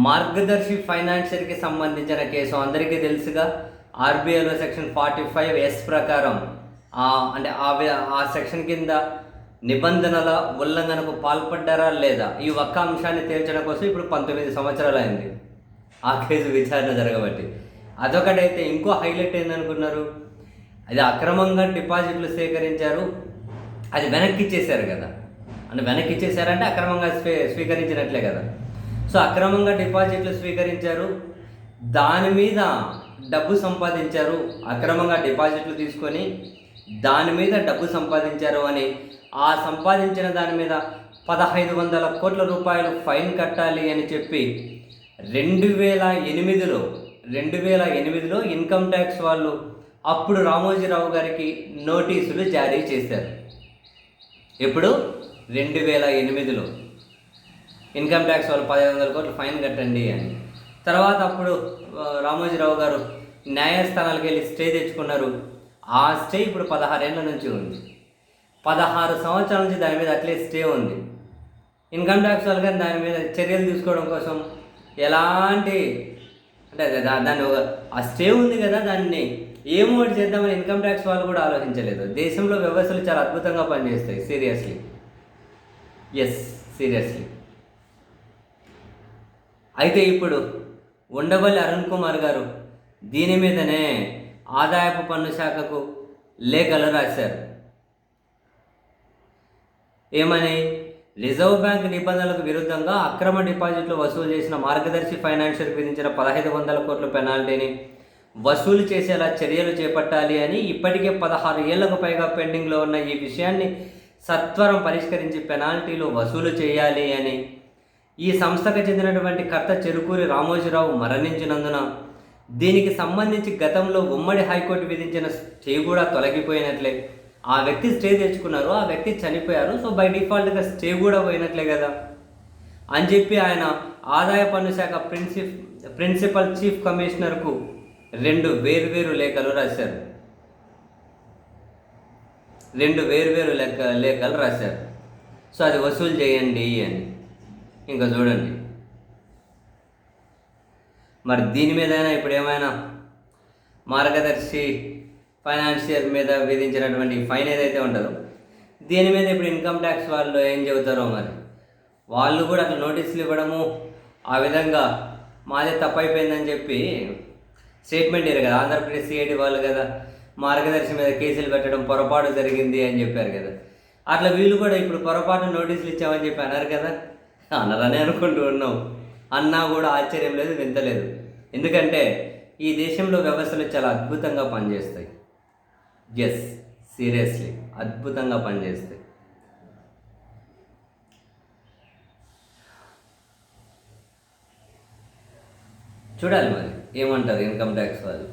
మార్గదర్శి ఫైనాన్షియర్కి సంబంధించిన కేసు అందరికీ తెలుసుగా. ఆర్బీఐలో సెక్షన్ 45S ప్రకారం అంటే ఆ సెక్షన్ కింద నిబంధనల ఉల్లంఘనకు పాల్పడ్డారా లేదా, ఈ ఒక్క అంశాన్ని తేల్చడం కోసం ఇప్పుడు 19 సంవత్సరాలు అయింది ఆ కేసు విచారణ జరగబట్టి. అదొకటైతే ఇంకో హైలైట్ ఏందనుకున్నారు, అది అక్రమంగా డిపాజిట్లు సేకరించారు, అది వెనక్కి ఇచ్చేశారు కదా. అంటే వెనక్కి ఇచ్చేశారంటే అక్రమంగా స్వీకరించినట్లే కదా. సో అక్రమంగా డిపాజిట్లు స్వీకరించారు, దాని మీద డబ్బు సంపాదించారు, అక్రమంగా డిపాజిట్లు తీసుకొని దాని మీద డబ్బు సంపాదించారు అని, ఆ సంపాదించిన దాని మీద 1500 కోట్ల రూపాయలు ఫైన్ కట్టాలి అని చెప్పి 2008లో ఇన్కమ్ ట్యాక్స్ వాళ్ళు అప్పుడు రామోజీరావు గారికి నోటీసులు జారీ చేశారు. ఎప్పుడు 2008లో ఇన్కమ్ ట్యాక్స్ వాళ్ళు 1500 కోట్లు ఫైన్ కట్టండి అని. తర్వాత అప్పుడు రామోజీరావు గారు న్యాయస్థానాలకు వెళ్ళి స్టే తెచ్చుకున్నారు. ఆ స్టే ఇప్పుడు 16 ఏళ్ళ నుంచి ఉంది. 16 సంవత్సరాల నుంచి దాని మీద అట్లే స్టే ఉంది. ఇన్కమ్ ట్యాక్స్ వాళ్ళు కానీ దాని మీద చర్యలు తీసుకోవడం కోసం ఎలాంటి అంటే దాన్ని ఆ స్టే ఉంది కదా, దాన్ని ఏమోటి చేద్దామని ఇన్కమ్ ట్యాక్స్ వాళ్ళు కూడా ఆలోచించలేదు. దేశంలో వ్యవస్థలు చాలా అద్భుతంగా పనిచేస్తాయి. సీరియస్లీ, అయితే ఇప్పుడు ఉండవల్లి అరుణ్ కుమార్ గారు దీని మీదనే ఆదాయపు పన్ను శాఖకు లేఖలు రాశారు. ఏమని, రిజర్వ్ బ్యాంక్ నిబంధనలకు విరుద్ధంగా అక్రమ డిపాజిట్లు వసూలు చేసిన మార్గదర్శి ఫైనాన్షియర్ విధించిన 1500 కోట్ల పెనాల్టీని వసూలు చేసేలా చర్యలు చేపట్టాలి అని, ఇప్పటికే 16 ఏళ్లకు పైగా పెండింగ్లో ఉన్న ఈ విషయాన్ని సత్వరం పరిష్కరించి పెనాల్టీలు వసూలు చేయాలి అని, ఈ సంస్థకు చెందినటువంటి కర్త చెరుకూరి రామోజీరావు మరణించినందున దీనికి సంబంధించి గతంలో ఉమ్మడి హైకోర్టు విధించిన స్టే కూడా తొలగిపోయినట్లే. ఆ వ్యక్తి స్టే తెచ్చుకున్నారు, ఆ వ్యక్తి చనిపోయారు, సో బై డిఫాల్ట్గా స్టే కూడా పోయినట్లే కదా అని చెప్పి ఆయన ఆదాయ పన్ను శాఖ ప్రిన్సిపల్ చీఫ్ కమిషనర్కు 2 వేర్వేరు లేఖలు రాశారు. 2 వేర్వేరు లేఖలు రాశారు. సో అది వసూలు చేయండి అని. ఇంకా చూడండి మరి దీని మీదైనా ఇప్పుడు ఏమైనా మార్గదర్శి ఫైనాన్షియర్ మీద విధించినటువంటి ఫైన్ ఏదైతే ఉంటుందో దీని మీద ఇప్పుడు ఇన్కమ్ ట్యాక్స్ వాళ్ళు ఏం చెబుతారో మరి. వాళ్ళు కూడా అట్లా నోటీసులు ఇవ్వడము, ఆ విధంగా మాదే తప్పైపోయిందని చెప్పి స్టేట్మెంట్ ఇయ్యారు కదా. ఆంధ్రప్రదేశ్ సిఐడి వాళ్ళు కదా మార్గదర్శి మీద కేసులు పెట్టడం పొరపాటు జరిగింది అని చెప్పారు కదా. అట్లా వీళ్ళు కూడా ఇప్పుడు పొరపాటు నోటీసులు ఇచ్చామని చెప్పి అన్నారు కదా. అన్నారని అనుకుంటూ ఉన్నాం. అన్నా కూడా ఆశ్చర్యం లేదు, వింతలేదు. ఎందుకంటే ఈ దేశంలో వ్యవస్థలు చాలా అద్భుతంగా పనిచేస్తాయి. సీరియస్లీ అద్భుతంగా పనిచేస్తాయి. చూడాలి మరి ఏమంటారు ఇన్కమ్ ట్యాక్స్ వాళ్ళు.